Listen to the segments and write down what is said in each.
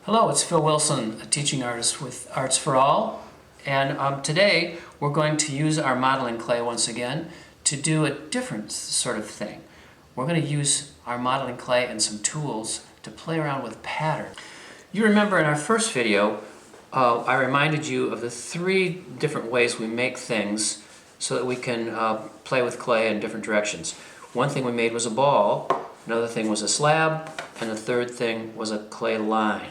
Hello, it's Phil Wilson, a teaching artist with Arts for All, and today we're going to use our modeling clay once again to do a different sort of thing. We're going to use our modeling clay and some tools to play around with patterns. You remember in our first video, I reminded you of the three different ways we make things so that we can play with clay in different directions. One thing we made was a ball, another thing was a slab, and the third thing was a clay line.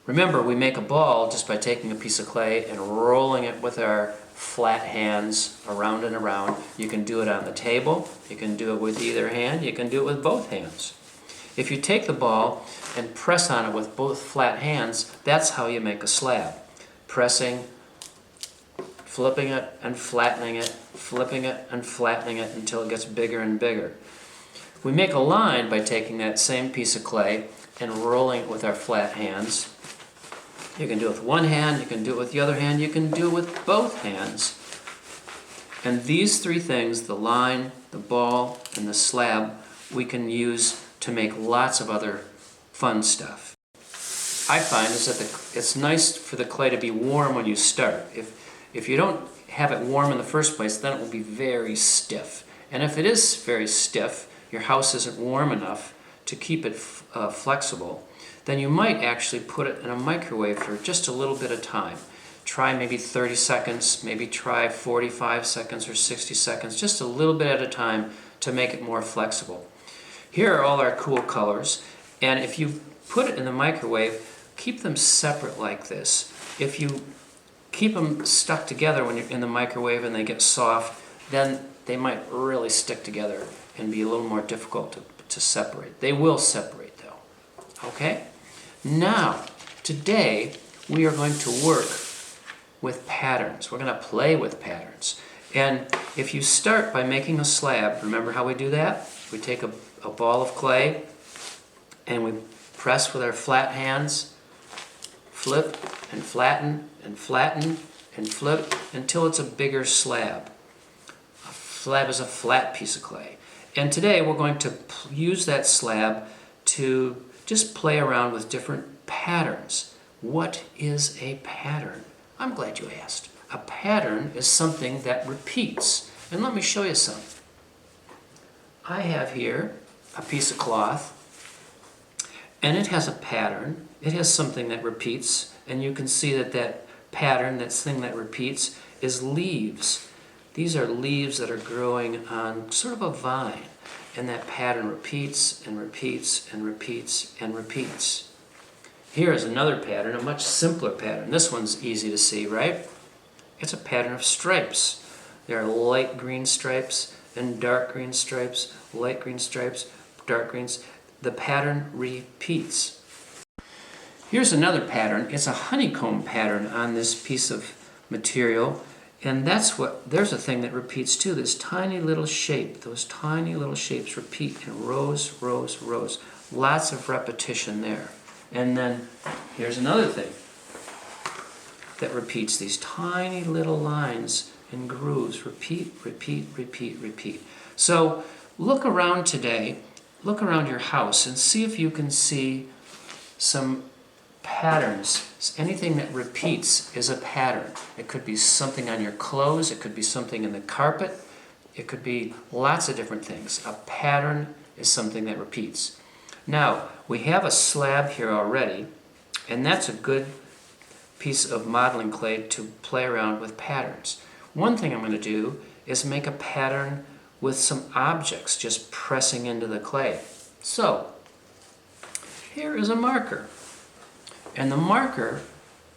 Remember, we make a ball just by taking a piece of clay and rolling it with our flat hands around and around. You can do it on the table, you can do it with either hand, you can do it with both hands. If you take the ball and press on it with both flat hands, that's how you make a slab. Pressing, flipping it and flattening it, flipping it and flattening it until it gets bigger and bigger. We make a line by taking that same piece of clay and rolling it with our flat hands. You can do it with one hand, you can do it with the other hand, you can do it with both hands. And these three things, the line, the ball, and the slab, we can use to make lots of other fun stuff. I find is that it's nice for the clay to be warm when you start. If you don't have it warm in the first place, then it will be very stiff. And if it is very stiff, your house isn't warm enough to keep it flexible, then you might actually put it in a microwave for just a little bit of time. Try maybe 30 seconds, maybe try 45 seconds or 60 seconds, just a little bit at a time to make it more flexible. Here are all our cool colors, and if you put it in the microwave, keep them separate like this. If you keep them stuck together when you're in the microwave and they get soft, then they might really stick together and be a little more difficult to separate. They will separate though. Okay? Now, today we are going to work with patterns. We're going to play with patterns. And if you start by making a slab, remember how we do that? We take a ball of clay and we press with our flat hands, flip and flatten and flatten and flip until it's a bigger slab. A slab is a flat piece of clay. And today we're going to use that slab to just play around with different patterns. What is a pattern? I'm glad you asked. A pattern is something that repeats. And let me show you some. I have here a piece of cloth, and it has a pattern. It has something that repeats, and you can see that that pattern, that thing that repeats, is leaves. These are leaves that are growing on sort of a vine, and that pattern repeats and repeats and repeats and repeats. Here is another pattern, a much simpler pattern. This one's easy to see, right? It's a pattern of stripes. There are light green stripes and dark green stripes, light green stripes, dark greens. The pattern repeats. Here's another pattern. It's a honeycomb pattern on this piece of material. And there's a thing that repeats too, this tiny little shape. Those tiny little shapes repeat in rows, rows, rows. Lots of repetition there. And then here's another thing that repeats, these tiny little lines and grooves. Repeat, repeat, repeat, repeat. So look around today, look around your house and see if you can see some patterns. Anything that repeats is a pattern. It could be something on your clothes, it could be something in the carpet, it could be lots of different things. A pattern is something that repeats. Now, we have a slab here already, and that's a good piece of modeling clay to play around with patterns. One thing I'm going to do is make a pattern with some objects just pressing into the clay. So, here is a marker. And the marker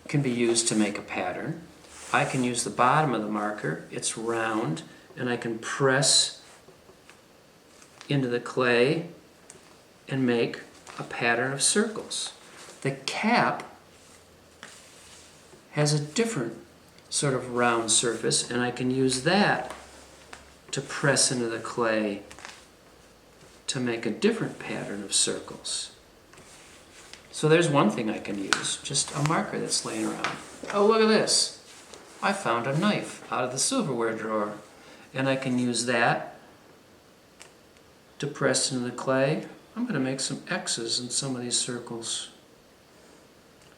can be used to make a pattern. I can use the bottom of the marker. It's round, and I can press into the clay and make a pattern of circles. The cap has a different sort of round surface, and I can use that to press into the clay to make a different pattern of circles. So there's one thing I can use, just a marker that's laying around. Oh, look at this. I found a knife out of the silverware drawer, and I can use that to press into the clay. I'm going to make some X's in some of these circles.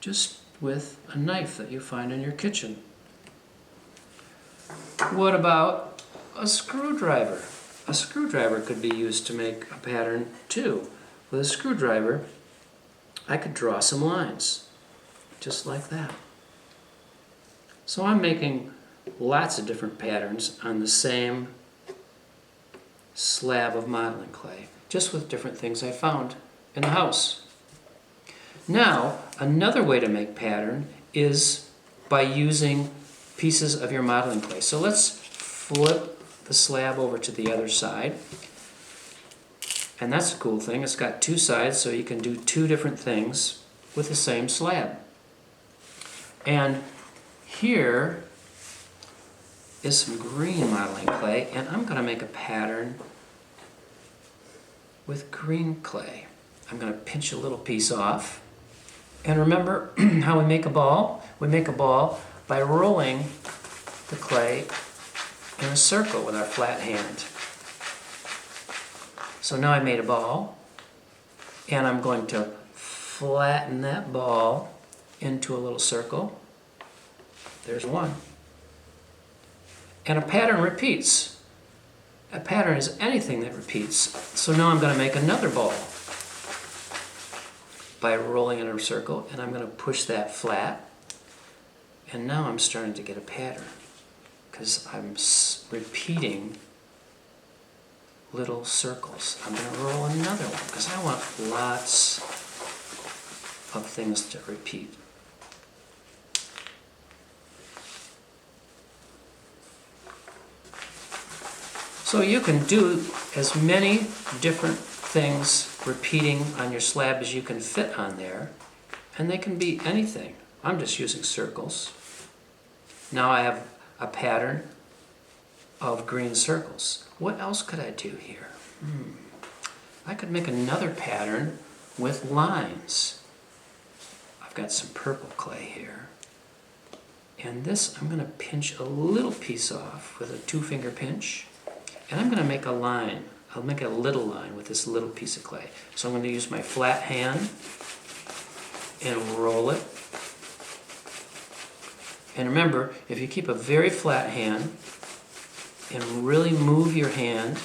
just with a knife that you find in your kitchen. What about a screwdriver? A screwdriver could be used to make a pattern too. With a screwdriver, I could draw some lines, just like that. So I'm making lots of different patterns on the same slab of modeling clay, just with different things I found in the house. Now, another way to make pattern is by using pieces of your modeling clay. So let's flip the slab over to the other side. And that's a cool thing. It's got two sides, so you can do two different things with the same slab. And here is some green modeling clay, and I'm going to make a pattern with green clay. I'm going to pinch a little piece off. And remember how we make a ball? We make a ball by rolling the clay in a circle with our flat hand. So now I made a ball, and I'm going to flatten that ball into a little circle. There's one. And a pattern repeats. A pattern is anything that repeats. So now I'm going to make another ball by rolling in a circle, and I'm going to push that flat. And now I'm starting to get a pattern because I'm repeating little circles. I'm going to roll another one because I want lots of things to repeat. So you can do as many different things repeating on your slab as you can fit on there, and they can be anything. I'm just using circles. Now I have a pattern of green circles. What else could I do here? I could make another pattern with lines. I've got some purple clay here. And this I'm going to pinch a little piece off with a 2-finger pinch. And I'm going to make a line. I'll make a little line with this little piece of clay. So I'm going to use my flat hand and roll it. And remember, if you keep a very flat hand and really move your hand,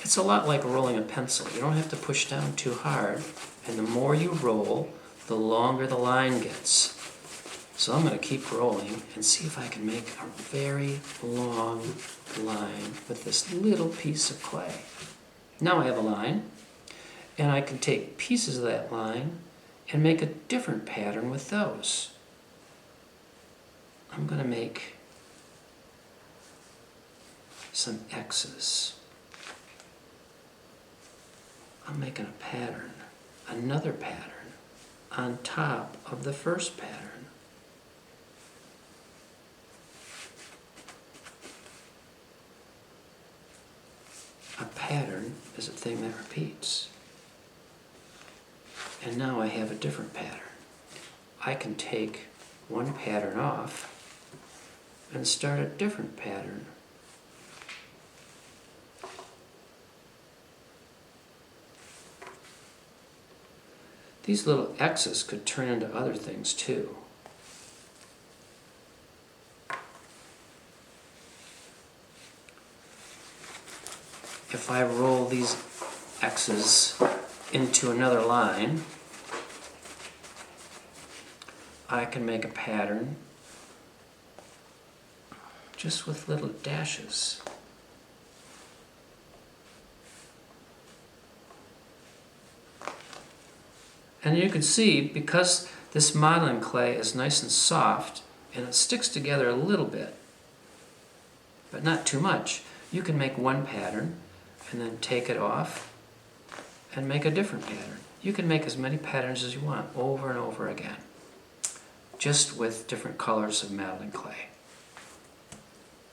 it's a lot like rolling a pencil. You don't have to push down too hard. And the more you roll, the longer the line gets. So I'm going to keep rolling and see if I can make a very long line with this little piece of clay. Now I have a line, and I can take pieces of that line and make a different pattern with those. I'm going to make some X's. I'm making a pattern, another pattern, on top of the first pattern. A pattern is a thing that repeats. And now I have a different pattern. I can take one pattern off and start a different pattern. These little X's could turn into other things too. If I roll these X's into another line, I can make a pattern just with little dashes. And you can see, because this modeling clay is nice and soft and it sticks together a little bit, but not too much, you can make one pattern and then take it off and make a different pattern. You can make as many patterns as you want over and over again, just with different colors of modeling clay.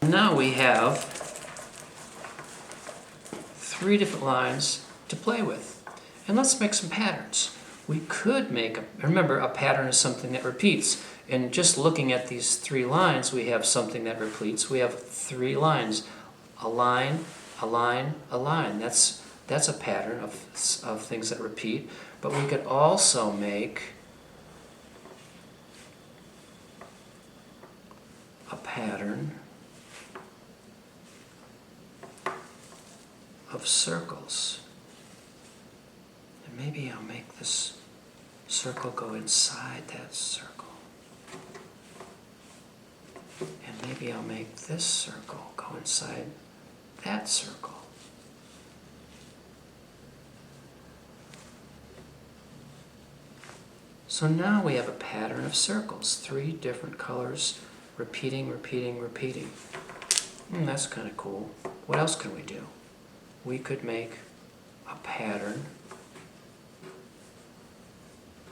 Now we have 3 different lines to play with. And let's make some patterns. We could make, remember, a pattern is something that repeats. And just looking at these 3 lines, we have something that repeats. We have 3 lines. A line, a line, a line. That's a pattern of things that repeat. But we could also make a pattern of circles. And maybe I'll make this circle go inside that circle. And maybe I'll make this circle go inside that circle. So now we have a pattern of circles, 3 different colors, repeating, repeating, repeating. That's kind of cool. What else can we do? We could make a pattern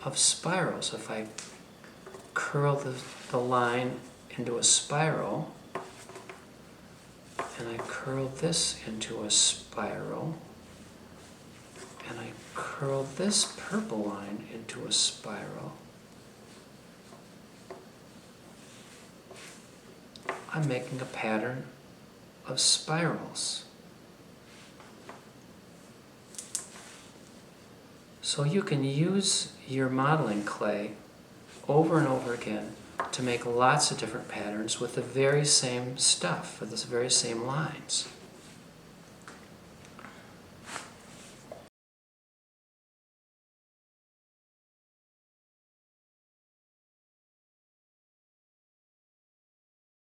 of spirals. If I curl the line into a spiral, and I curl this into a spiral, and I curl this purple line into a spiral, I'm making a pattern of spirals. So you can use your modeling clay over and over again to make lots of different patterns with the very same stuff, with the very same lines.